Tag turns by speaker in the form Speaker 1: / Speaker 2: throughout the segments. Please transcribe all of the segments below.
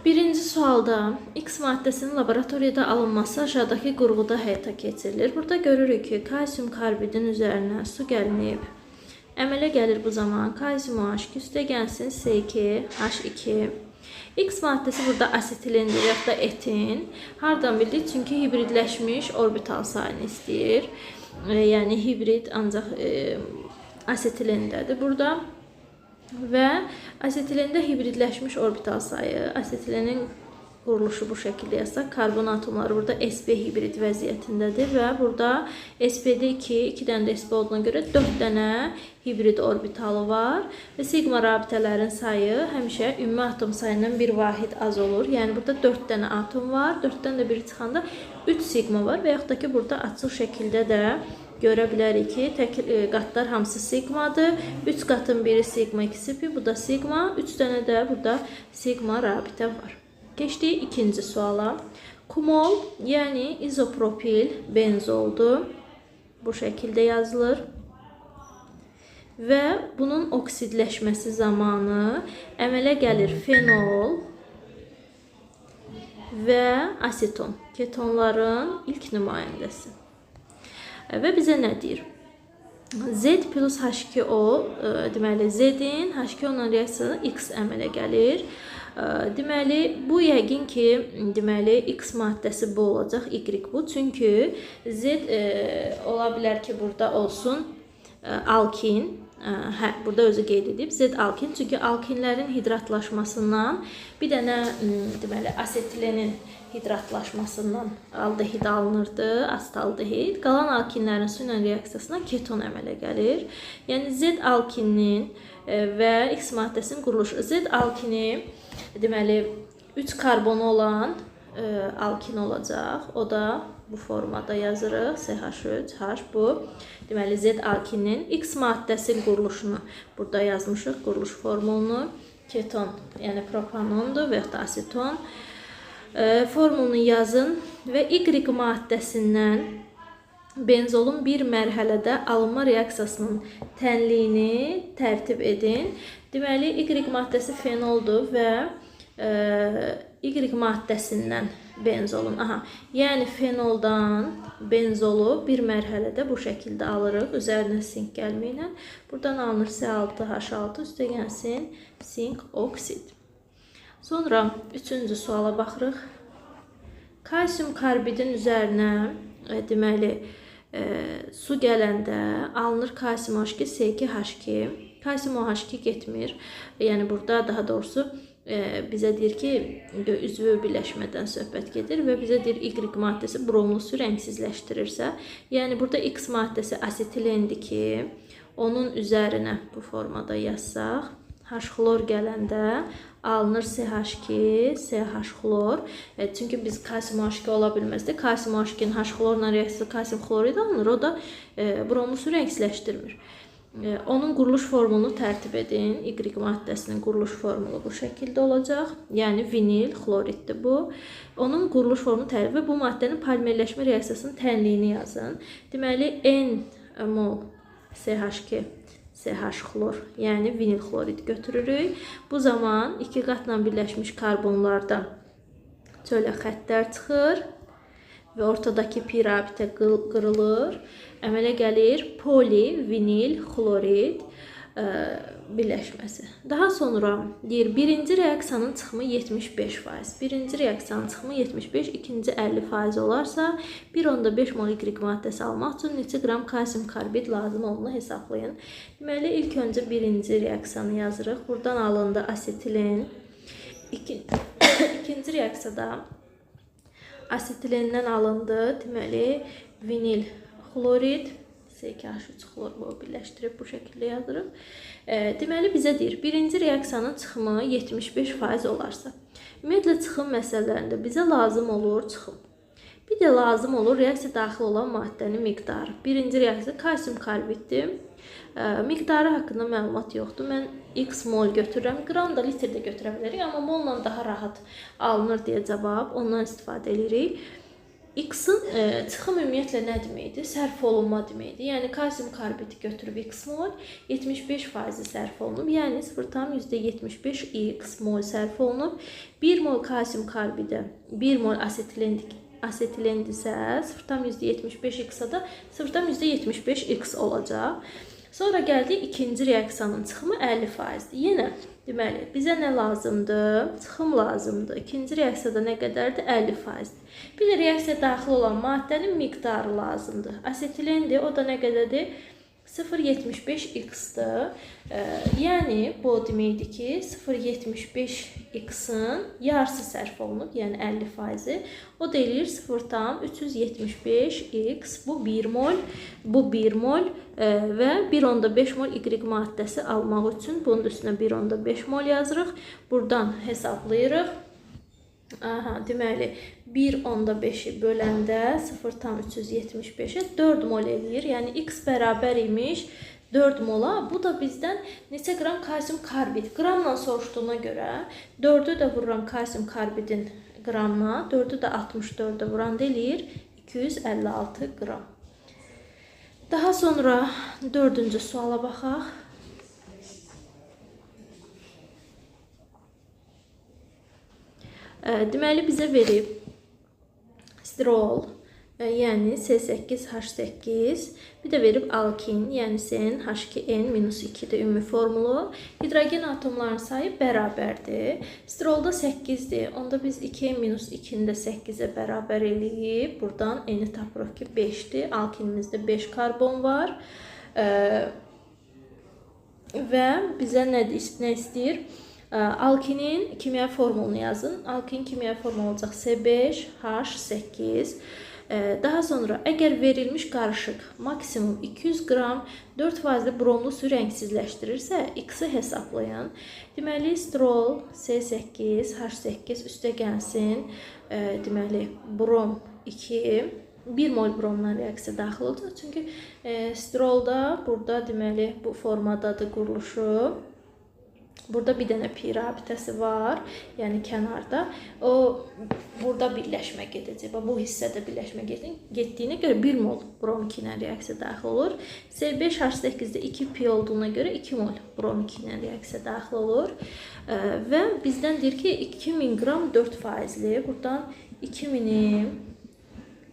Speaker 1: Birinci sualda X maddəsinin laboratoriyada alınması aşağıdakı qurğuda həyata keçirilir. Burada görürük ki, kalsium karbidin üzərinə su gəlinib. Əmələ gəlir bu zaman kalsium OH2 üstə gəlsin C2H2. X maddəsi burada asetilendir ya da etin. Hardan bildik? Çünki hibridləşmiş orbital sayını istəyir. Yəni hibrid ancaq asetilendədir burada. Və asetilində hibridləşmiş orbital sayı, asetilenin quruluşu bu şəkildə yazsaq, karbon atomları burada sp hibrid vəziyyətindədir və burada sp-də 2 dənə də sp olduğuna görə 4 dənə hibrid orbitalı var və sigma rabitələrin sayı həmişə ümumi atom sayından bir vahid az olur. Yəni burada 4 dənə atom var, 4-dən də biri çıxanda 3 sigma var və yaxud da ki, burada açıq şəkildə də görə bilərik ki, qatlar hamısı sigmadır. 3 qatın biri sigma, 2 pi, bu da sigma. 3 dənə də burada sigma rabitə var. Keçdik ikinci suala. Kumol, yəni izopropil benzoldur. Bu şəkildə yazılır. Və bunun oksidləşməsi zamanı əmələ gəlir fenol və aseton. Ketonların ilk nümayəndəsi. Və bizə nə deyir? Z plus H2O, deməli Z-in H2O ilə reaksiyasına X əmələ gəlir. Deməli, bu yəqin ki, deməli X maddəsi bu olacaq, Y bu. Çünki Z ola bilər ki, burada olsun alkin. Hə, burada özü qeyd edib Z alkin. Çünki alkinlərin hidratlaşmasından bir dənə deməli asetilenin hidratlaşmasından aldehid alınırdı, astaldehid. Qalan alkinlərin su ilə reaksiyasına keton əmələ gəlir. Yəni Z alkininin və X maddəsinin quruluşu. Z alkini deməli 3 karbonu olan alkin olacaq. O da bu formada yazırıq. CH3H bu. Deməli Z alkininin X maddəsi quruluşunu burada yazmışıq. Quruluş formulunu. Keton, yəni propanondur və ya da aseton. Formulunu yazın və Y maddəsindən benzolun bir mərhələdə alınma reaksiyasının tənliyini tərtib edin. Deməli, Y maddəsi fenoldur və Y maddəsindən benzolun. Yəni fenoldan benzolu bir mərhələdə bu şəkildə alırıq. Üzərinə sink gəlməklə. Buradan alınır C6H6 üstə gəlsin sink oksid. Sonra üçüncü suala baxırıq. Kalsium karbidin üzərinə deməli su gələndə alınır kalsium OH2 C2H2. Kalsium OH2 getmir. Yəni burada daha doğrusu bizə deyir ki, üzvü birləşmədən söhbət gedir və bizə deyir Y maddəsi bromlu su rəngsizləşdirirsə, yəni burada X maddəsi asetilendir ki, onun üzərinə bu formada yazsaq, H-xlor gələndə alınır CH2, CH xlor. Çünki biz kalsium OH2 ola bilməzdi. Kalsium OH2-nin H-xlorla reaksiyası kalsium xlorid alınır. O da bromlu su rəngsizləşdirmir. Onun quruluş formulunu tərtib edin. Y maddəsinin quruluş formulu bu şəkildə olacaq. Yəni vinil xloriddir bu. Onun quruluş formunu tərtib və bu maddənin polimerləşmə reaksiyasının tənliyini yazın. Deməli N mol CH2 CH xlor, yəni vinil xlorid götürürük. Bu zaman 2 qatla birləşmiş karbonlarda çölə xəttlər çıxır və ortadakı pi rabitə qırılır. Əmələ gəlir polivinil xlorid birləşməsi. Daha sonra deyir, birinci reaksiyanın çıxımı 75%. Birinci reaksiyanın çıxımı 75%, ikinci 50% olarsa 1,5 mol Y maddəsi almaq üçün neçə qram kalsium karbid lazım olduğunu hesablayın. Deməli, ilk öncə birinci reaksiyanı yazırıq. Buradan alındı asetilen. İkinci reaksiyada asetilenden alındı. Deməli, vinil xlorid. C2H3 xlor birləşdirib bu şəkildə yazırıq. Deməli, bizə deyir, birinci reaksiyanın çıxımı 75% olarsa, ümumiyyətlə çıxım məsələlərində bizə lazım olur çıxım. Bir də lazım olur reaksiya daxil olan maddənin miqdarı. Birinci reaksiya kalsium karbiddir. Miqdarı haqqında məlumat yoxdur. Mən x mol götürürəm. Qram da litr də götürə bilərik, amma molla daha rahat alınır deyə cavab. Ondan istifadə edirik. X-in çıxım ümumiyyətlə nə deməkdir? Sərf olunma deməkdir. Yəni kalsium karbidi götürüb X mol 75% sərf olunub. Yəni 0,75 X mol sərf olunub. 1 mol kalsium karbidi, 1 mol asetilendirsə 0,75 X-a da 0,75 X olacaq. Sonra gəldik ikinci reaksiyanın çıxımı 50%. Yenə deməli bizə nə lazımdır? Çıxım lazımdır. İkinci reaksiyada nə qədərdir? 50%. Bir də reaksiyaya daxil olan maddənin miqdarı lazımdır. Asetilendir, o da nə qədərdir? 0,75 X-dır. Yəni bu deməkdir ki 0,75 X-in yarısı sərf olunub, yəni 50%. O da eləyir 0,375 X. Bu 1 mol, bu 1 mol və 1,5 mol Y maddəsi almaq üçün bunun üstünə 1,5 mol yazırıq. Buradan hesablayırıq. Deməli 1,5-i böləndə 0,375-ə 4 mol eləyir. Yəni X bərabər imiş 4 mola. Bu da bizdən neçə qram kalsium karbid? Qramla soruşduğuna görə 4-ü də vururam kalsium karbidin qramına. 4-ü də 64-də vuranda eləyir 256 qram. Daha sonra 4-cü suala baxaq. Deməli bizə verib sterol, yəni C8H8, bir də verib alkin, yəni CnH2n-2-dir ümumi formulu. Hidrogen atomlarının sayı bərabərdir. Sterolda 8-dir. Onda biz 2n-2-ni də 8-ə bərabər eləyib. Buradan n-i tapırıq ki 5-dir. Alkinimizdə 5 karbon var. Və bizə nə istəyir? Alkinin kimya formulunu yazın. Alkinin kimya formulu olacaq C5H8. Daha sonra əgər verilmiş qarışıq maksimum 200 qram 4% bromlu suyu rəngsizləşdirirsə, X-i hesablayın. Deməli, sterol C8H8 üstə gəlsin. Deməli, brom 2, 1 mol bromla reaksiya daxil olacaq. Çünki sterolda burada deməli bu formadadır quruluşu. Burada bir dənə pi rabitəsi var, yəni kənarda. O burada birləşmə gedəcək. Bu hissədə birləşmə getdiyinə görə 1 mol brom 2 ilə reaksiya daxil olur. C5H8-də 2 pi olduğuna görə 2 mol brom 2 ilə reaksiya daxil olur. Və bizdən deyir ki 2000 qram 4%li. Buradan 2000-i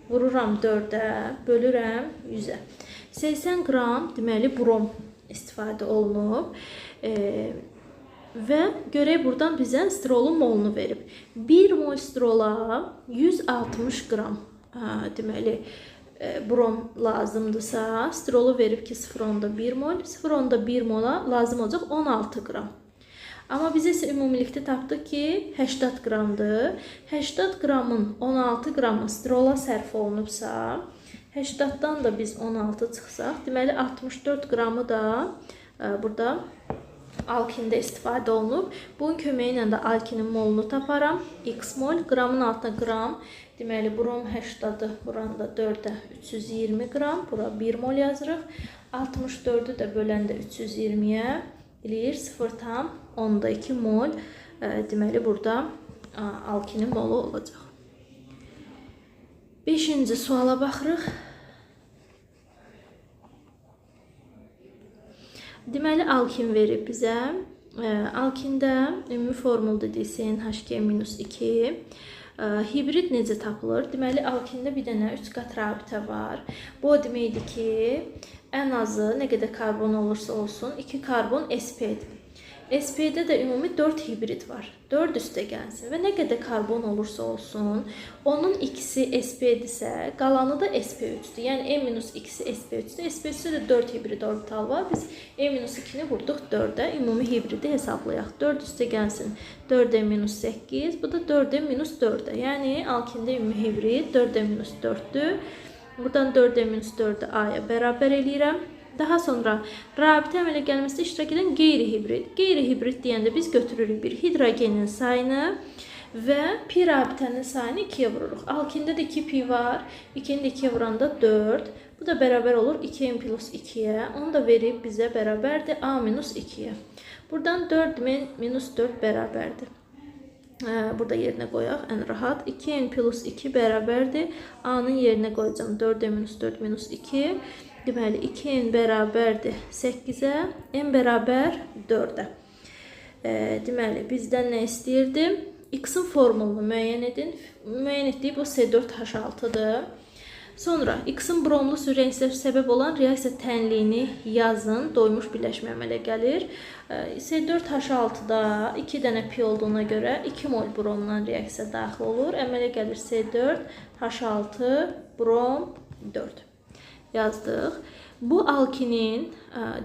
Speaker 1: vururam 4-ə, bölürəm 100-ə. 80 qram deməli brom istifadə olunub. Və görək buradan bizə sterolun molunu verib. 1 mol sterola 160 qram deməli brom lazımdırsa, sterolu verib ki 0,1 mol, 0,1 mola lazım olacaq 16 qram. Amma bizə isə ümumilikdə tapdıq ki 80 qramdır. 80 qramın 16 qramı sterola sərf olunubsa, 80-dan da biz 16 çıxsaq, deməli 64 qramı da burada alkində istifadə olunub. Bunun köməyi ilə də alkinin molunu taparam. X mol, qramın altına qram. Deməli, brom 80-ı buranda 4-ə 320 qram. Bura 1 mol yazırıq. 64-ü də böləndə 320-yə eləyir 0,2 mol. Deməli, burada alkinin molu olacaq. 5-ci suala baxırıq. Deməli, alkin verib bizə. Alkində ümumi formul dedik CnH2n-2. Hibrid necə tapılır? Deməli, alkində bir dənə 3 qat rabitə var. Bu o deməkdir ki, ən azı nə qədər karbon olursa olsun 2 karbon sp-dir. SP-də də ümumi 4 hibrid var. 4 üstə gəlsin və nə qədər karbon olursa olsun, onun ikisi SP-dirsə, qalanı da SP3-dür. Yəni N-2-si SP3-dür. SP3-də də 4 hibrid orbital var. Biz N-2-ni vurduq 4-ə, ümumi hibridi hesablayaq. 4 üstə gəlsin 4N-8, bu da 4N-4-ə. Yəni alkində ümumi hibrid 4N-4-dür. Buradan 4N-4-ü A-ya bərabər eləyirəm. Daha sonra rabitə əmələ gəlməsində iştirak edən qeyri-hibrid. Qeyri-hibrid deyəndə biz götürürük bir hidrogenin sayını və pi rabitənin sayını 2-yə vururuq. Alkində də 2 pi var. 2-ni də 2-yə vuranda 4. Bu da bərabər olur 2n plus 2-yə. Onu da verib bizə bərabərdir A minus 2-yə. Buradan 4 minus 4 bərabərdir. Burada yerinə qoyaq ən rahat. 2n plus 2 bərabərdir. A-nın yerinə qoyacağım 4n minus 4 minus 2. Deməli 2n bərabərdir 8-ə, n bərabər 4-ə. Deməli bizdən nə istəyirdi? X-in formulunu müəyyən edin. Müəyyən etdiyi bu C4H6-dır. Sonra X-in bromlu reaksiyaya səbəb olan reaksiya tənliyini yazın. Doymuş birləşmə əmələ gəlir. C4H6-da 2 dənə pi olduğuna görə 2 mol bromdan reaksiya daxil olur. Əmələ gəlir C4H6 brom 4. Yazdıq. Bu alkinin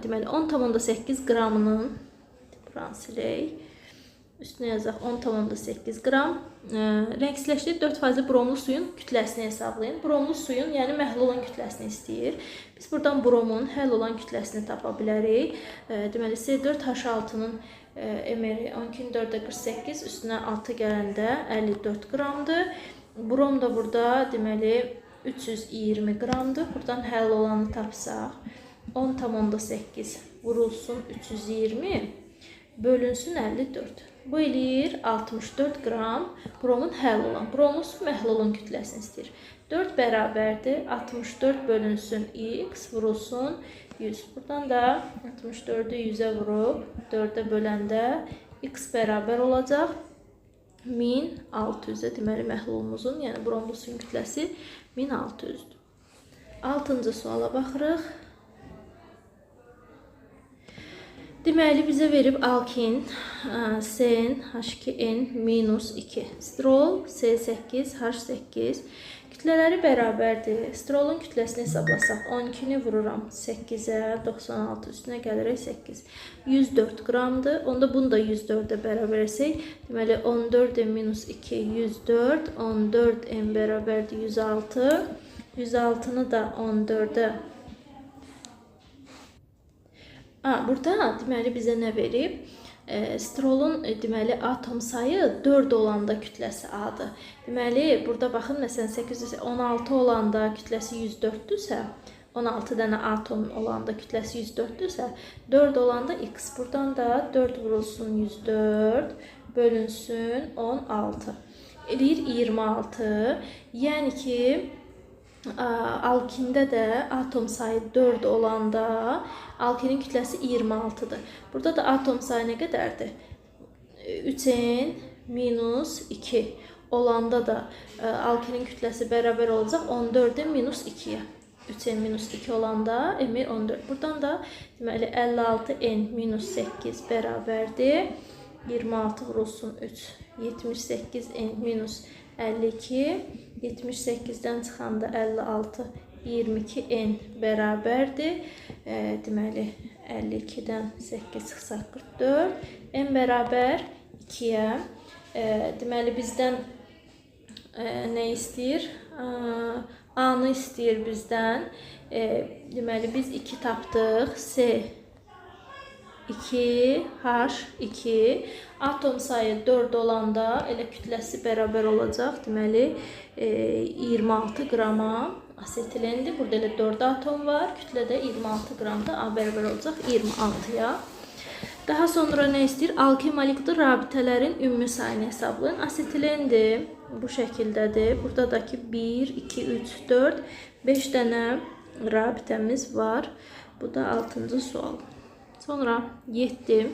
Speaker 1: deməli 10,8 qramının silək. Üstünə yazaq 10,8 qram. Rəngsləşdirib 4% bromlu suyun kütləsini hesablayın. Bromlu suyun, yəni məhl olan kütləsini istəyir. Biz buradan bromun həll olan kütləsini tapa bilərik. Deməli C4H6-nın emeri 12-4-ə 48, üstünə 6 gələndə 54 qramdır. Brom da burada deməli 320 qramdır. Buradan həll olanı tapsaq 10,8 vurulsun 320 bölünsün 54. Bu eləyir 64 qram bromun həll olan. Bromun məhl olan kütləsini istəyir. 4 bərabərdir 64 bölünsün x vurulsun 100. Buradan da 64-ü 100-ə vurub 4-ə böləndə x bərabər olacaq 1600-ə. Deməli məhlulumuzun, yəni bromlu suyun kütləsi 1600-dür. 6-cı suala baxırıq. Deməli bizə verib alkin CnH2n minus 2, strol C8H8 kütlələri bərabərdir. Strolun kütləsini hesablasaq 12-ni vururam 8-ə, 96 üstünə gəlirək 8. 104 qramdır. Onda bunu da 104-ə bərabər etsək, deməli 14n minus 2 104, 14n bərabərdir 106. 106-nı da 14-ə. Burada deməli bizə nə verib? Strolun deməli atom sayı 4 olanda kütləsi A-dır. Deməli burada baxın, məsələn 816 olanda kütləsi 104-dürsə, 16 dənə atom olanda kütləsi 104-dürsə, 4 olanda x. Buradan da 4 vurulsun 104 bölünsün 16. Eləyir 26. Yəni ki alkində də atom sayı 4 olanda alkinin kütləsi 26-dır. Burada da atom sayı nə qədərdir? 3n minus 2 olanda da alkinin kütləsi bərabər olacaq 14n minus 2-yə. 3n minus 2 olanda emir 14. Buradan da deməli 56n minus 8 bərabərdir. 26 vurulsun 3. 78n minus 52. 78-dən çıxanda 56, 22n bərabərdir. Deməli 52-dən 8 çıxsa 44. N bərabər 2-yə. Deməli bizdən nə istəyir? A-nı istəyir bizdən. Deməli biz 2 tapdıq. C 2, H2. Atom sayı 4 olanda elə kütləsi bərabər olacaq. Deməli 26 qrama asetilendir. Burada elə 4 atom var. Kütlədə 26 qramda A bərabər olacaq 26-ya. Daha sonra nə istəyir? Alkin molekul rabitələrin ümumi sayını hesablayın. Asetilendir. Bu şəkildədir. Burada da ki 1, 2, 3, 4, 5 dənə rabitəmiz var. Bu da 6-cı sual. Sonra 7.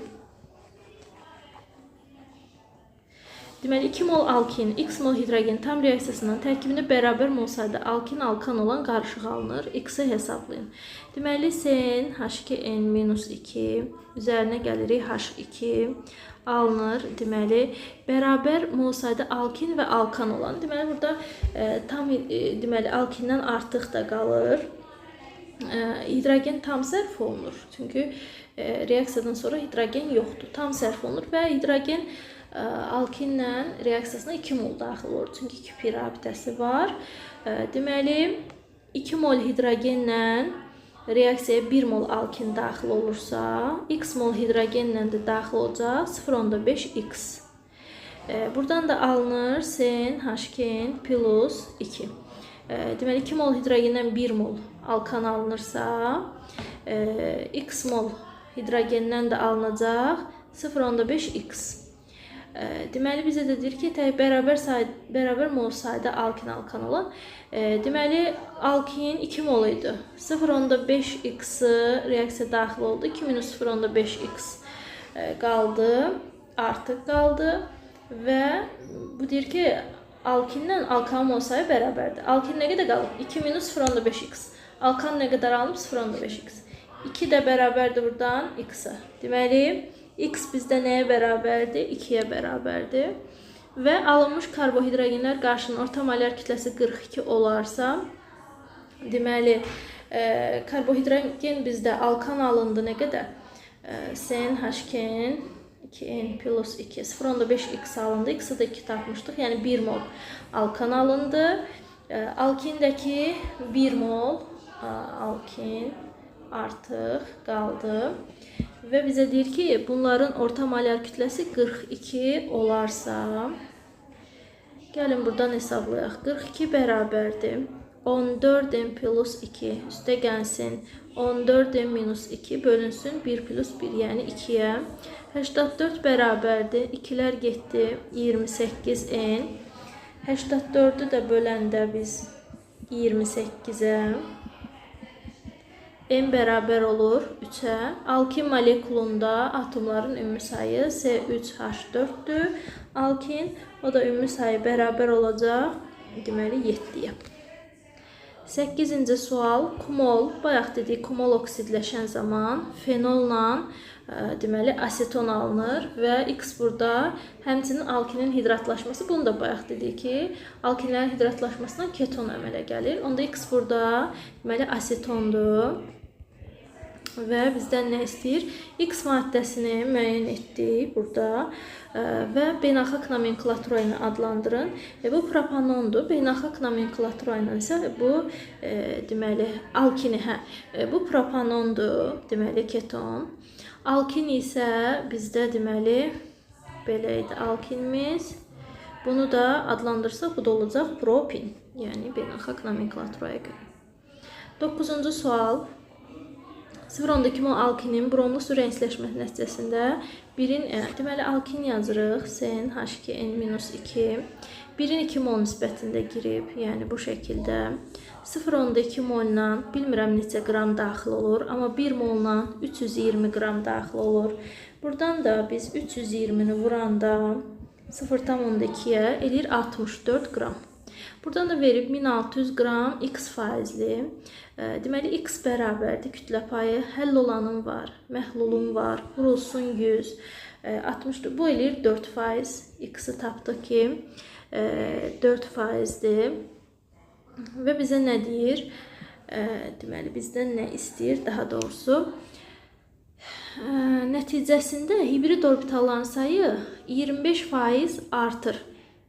Speaker 1: Deməli 2 mol alkin, x mol hidrogen tam reaksiyasının tərkibində bərabər mol sayda alkin alkan olan qarışıq alınır. X-i hesablayın. Deməli CnH2n minus 2 üzərinə gəlirik H2 alınır. Deməli bərabər mol sayda alkin və alkan olan. Deməli burada tam deməli alkindən artıq da qalır. Hidrogen tam sərf olunur. Çünki reaksiyadan sonra hidrogen yoxdur. Tam sərf olunur və hidrogen alkinlə reaksiyasına 2 mol daxil olur. Çünki 2 pi rabitəsi var. Deməli 2 mol hidrogenlə reaksiyaya 1 mol alkin daxil olursa, x mol hidrogenlə də daxil olacaq 0,5x. Buradan da alınır CnH2n plus 2. Deməli 2 mol hidrogendən 1 mol alkan alınırsa, x mol hidrogendən də alınacaq 0,5x. Deməli bizə də deyir ki, tək bərabər mol sayda alkin alkan olan. Deməli alkin 2 mol idi. 0.5x reaksiya daxil oldu. 2 minus 0.5x qaldı, artıq qaldı və bu deyir ki, alkinlə alkanın mol sayı bərabərdir. Alkin nə qədər qalıb? 2 minus 0.5x. Alkan nə qədər alınıb? 0.5x. 2 də bərabərdir buradan x-a. Deməli, x bizdə nəyə bərabərdir? 2-yə bərabərdir. Və alınmış karbohidrogenlər qarşının orta molar kütləsi 42 olarsa, deməli, karbohidrogen bizdə alkan alındı nə qədər? CnH2n 2n plus 2, 0.5x alındı. X-i də 2 tapmışdıq, yəni 1 mol alkan alındı. Alkindəki 1 mol alkin artıq qaldı. Və bizə deyir ki, bunların orta molar kütləsi 42 olarsa, gəlin buradan hesablayaq. 42 bərabərdir 14n plus 2 üstə gəlsin 14n minus 2 bölünsün 1 plus 1, yəni 2-yə. 84 bərabərdir, 2-lər getdi 28n. 84-ü də böləndə biz 28-ə. N bərabər olur 3-ə. Alkin molekulunda atomların ümumi sayı C3H4-dür. Alkin, o da ümumi sayı bərabər olacaq, deməli 7-yə. 8-ci sual. Kumol, bayaq dedik, kumol oksidləşən zaman fenolla deməli aseton alınır və X burada həmçinin alkinin hidratlaşması, bunu da bayaq dedik ki, alkinlərin hidratlaşmasından keton əmələ gəlir. Onda X burada deməli asetondur. Və bizdən nə istəyir? X maddəsini müəyyən etdik burada və beynəlxalq nomenklatura ilə adlandırın. Bu propanondur. Beynəlxalq nomenklatura ilə isə bu deməli alkini, bu propanondur, deməli keton. Alkin isə bizdə deməli belə idi alkinimiz. Bunu da adlandırsaq bu da olacaq propin, yəni beynəlxalq nomenklaturaya görə. 9-cu sual. 0.2 mol alkinin bromlu su rəngsləşməsi nəticəsində deməli alkin yazırıq, CnH2n-2, 1-in 2 mol nisbətində girib, yəni bu şəkildə 0.2 molla bilmirəm neçə qram daxil olur, amma 1 molla 320 qram daxil olur. Buradan da biz 320-ni vuranda 0.2-yə eləyir 64 qram. Buradan da verib 1600 qram x faizli. Deməli, x bərabərdir kütlə payı, həll olanım var, məhlulum var, vurulsun 100, 64, bu eləyir 4%. X-i tapdıq ki, 4%-dir. Və bizə nə deyir? Deməli, bizdən nə istəyir? Daha doğrusu, nəticəsində hibrid orbitalların sayı 25% artır.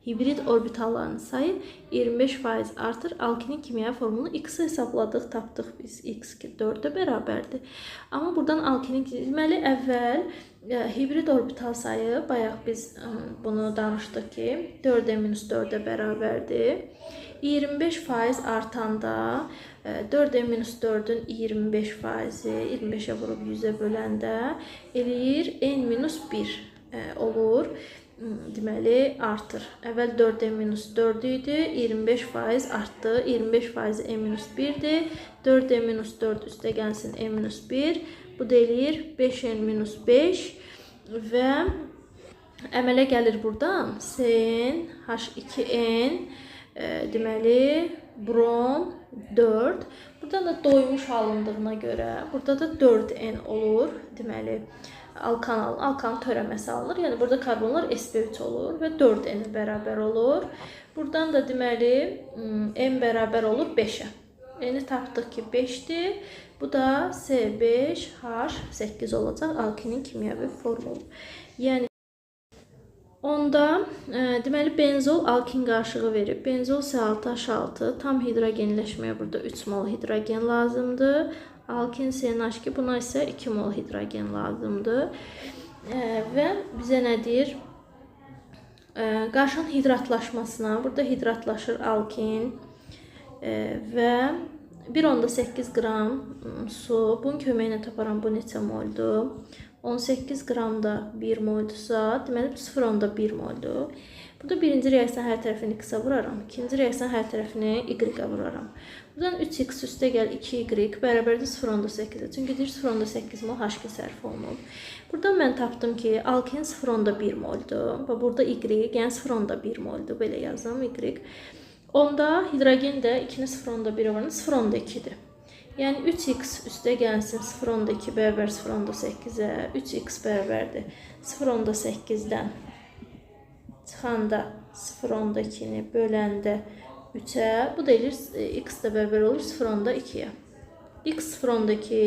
Speaker 1: Hibrid orbitalların sayı 25% artır. Alkinin kimya formulunu X-i hesabladıq, tapdıq biz. X 4-ə bərabərdir. Amma buradan alkinin, deməli, əvvəl hibrid orbital sayı, bayaq biz bunu danışdıq ki, 4n-4-ə bərabərdir. 25% artanda 4n-4-ün 25%-i 25-ə vurub 100-ə böləndə eləyir n-1 olur. Deməli, artır. Əvvəl 4n-4 idi, 25% artdı, 25% n-1-dir, 4n-4 üstə gəlsin n-1, bu da eləyir 5n-5 və əmələ gəlir buradan CnH2n, deməli, brom 4. Buradan da doymuş alındığına görə, burada da 4n olur, deməli, alkan törəməsi alınır. Yəni, burada karbonlar sp3 olur və 4n bərabər olur. Buradan da deməli, n bərabər olur 5-ə. N-i tapdıq ki, 5-dir. Bu da C5H8 olacaq alkinin kimyəvi formulu. Yəni, onda deməli, benzol alkin qarışığı verib. Benzol C6H6 tam hidrogenləşməyə burada 3 mol hidrogen lazımdır. Alkin CnH2, buna isə 2 mol hidrogen lazımdır. Və bizə nə deyir? Qarşının hidratlaşmasına, burada hidratlaşır alkin və 1,8 qram su. Bunun köməyi ilə taparam bu neçə moldur? 18 qram da 1 moldursa, deməli 0,1 moldur. Burada birinci reaksiyanın hər tərəfini x-a vuraram. İkinci reaksiyanın hər tərəfini y-a vuraram. Buradan 3x üstə gəl 2y bərabərdir 0,8-ə. Çünki deyir 0,8 mol H2 sərf olunub. Buradan mən tapdım ki, alkin 0,1 moldur. Və burada y, yəni 0,1 moldur. Belə yazdım y. Onda hidrogen də 2-ni 0,1-ə varan 0,2-dir. Yəni 3x üstə gəlsin 0,2 bərabər 0,8-ə. 3x bərabərdir 0,8-dən çıxanda 0,2-ni böləndə 3-ə. Bu da edir x də bərabər olur 0,2-yə. X 0,2,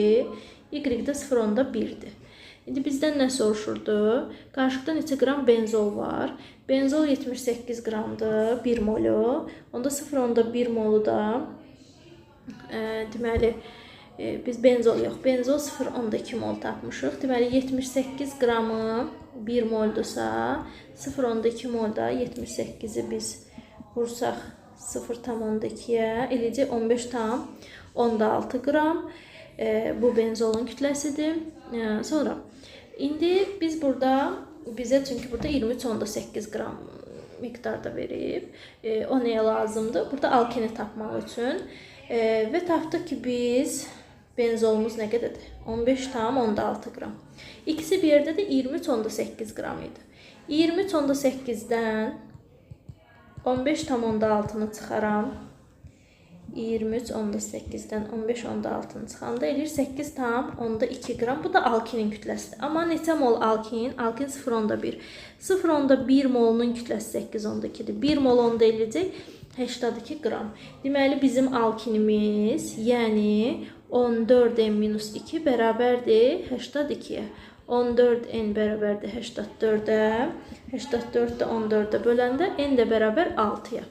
Speaker 1: y də 0,1-dir. İndi bizdən nə soruşurdu? Qarşılıqda neçə qram benzol var? Benzol 78 qramdır, 1 molu. Onda 0,1 molu da deməli biz benzol yox, benzol 0,2 mol tapmışıq. Deməli 78 qramı 1 moldursa 0,2 molda 78-i biz vursaq 0,2-yə eləyəcək 15,6 qram. Bu benzolun kütləsidir. Sonra indi biz burada bizə çünki burada 23,8 qram miqdarda verib. O nəyə lazımdır? Burada alkeni tapmaq üçün. Və tapdıq ki biz benzolumuz nə qədərdir? 15,6 qram. İkisi bir yerdə də 23,8 qram idi. 23,8-dən 15,6-nı çıxaram. 23,8-dən 15,6-nı çıxanda eləyir 8,2 qram. Bu da alkinin kütləsidir. Amma neçə mol alkin? Alkin 0,1. 0,1 molunun kütləsi 8,2-dir. 1 mol onda eləyəcək 82 qram. Deməli bizim alkinimiz, yəni 14n-2 bərabərdir 82-yə. 14n bərabərdir 84-ə. 84-də 14-ə böləndə n də bərabər 6-ya.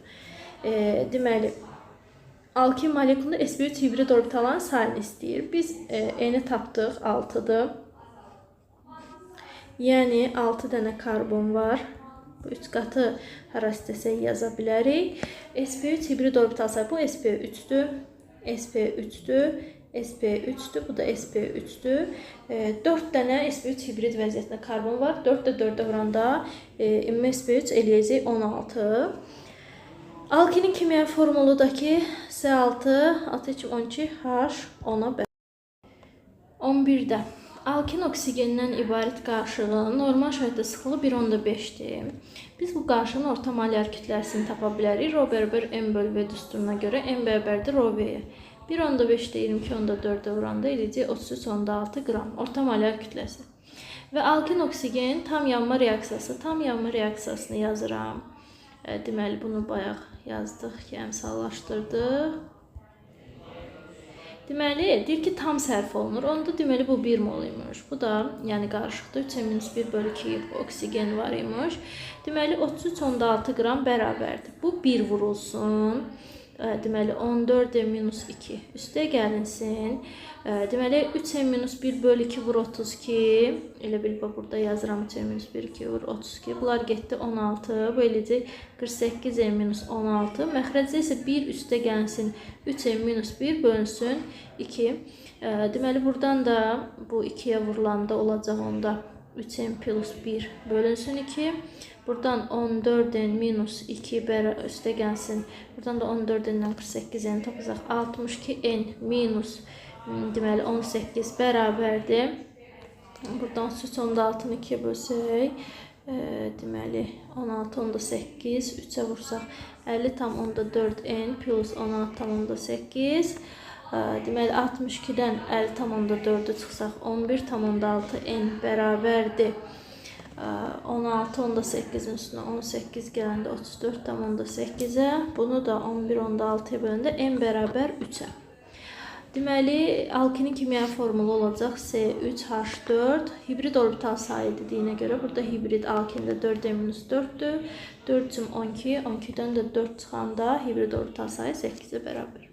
Speaker 1: Deməli alkin molekulunda sp3 hibrid orbitalların sayını istəyir. Biz n-i tapdıq 6-dır. Yəni 6 dənə karbon var. Bu 3 qatı hara istəsək yaza bilərik. sp3 hibrid orbital sayı bu sp3-dür. sp3-dür. sp3-dür. Bu da sp3-dür. 4 dənə sp3 hibrid vəziyyətində karbon var. 4 də 4-ə vuranda ümumi sp3 eləyəcək 16. Alkinin kimyəvi formuludakı C6 12H10-a bərabər. 11-də alkin oksigenindən ibarət qarışığın normal şəraitdə sıxlığı 1,5-dir. Biz bu qarışığın orta molyar kütləsini tapa bilərik. Rho bərabər m bölü v düsturuna görə m bərabərdir rho v-yə. 1,5-də 22,4-ə vuranda eləyəcək 33,6 qram orta molyar kütləsi. Və alkin oksigen tam yanma reaksiyası. Tam yanma reaksiyasını yazıram. Deməli bunu bayaq yazdıq ki, əmsallaşdırdıq. Deməli, deyir ki, tam sərf olunur. Onda deməli bu 1 mol imiş. Bu da, yəni qarışıqda 3n-1 bölü 2 oksigen var imiş. Deməli 33,6 qram bərabərdir. Bu 1 vurulsun. Deməli 14n-2 üstə gəlinsin. Deməli 3n-1 bölü 2 vur 32. Elə bil burada yazıram 3n-1 2 vur 32. Bunlar getdi 16. Bu eləcək 48n-16. Məxrəcdə isə 1 üstə gəlsin 3n-1 bölünsün 2. Deməli buradan da bu 2-yə vurulanda olacaq onda 3n plus 1 bölünsün 2. Buradan 14n-2 üstə gəlsin. Buradan da 14n-dən 48n tapacaq. 62n minus deməli 18 bərabərdir. Buradan 33,6-nı 2-yə bölsək. Deməli 16,8 3-ə vursaq 50,4n plus 16,8. Deməli 62-dən 50,4-ü çıxsaq 11,6n bərabərdir. 16,8-in üstünə 18 gələndə 34,8-ə. Bunu da 11,6-ya böləndə n bərabər 3-ə. Deməli, alkinin kimyəvi formulu olacaq C3H4. Hibrid orbital sayı dediyinə görə burada hibrid alkində 4n-4-dür. 4 12, 12-dən də 4 çıxanda hibrid orbital sayı 8-ə bərabər.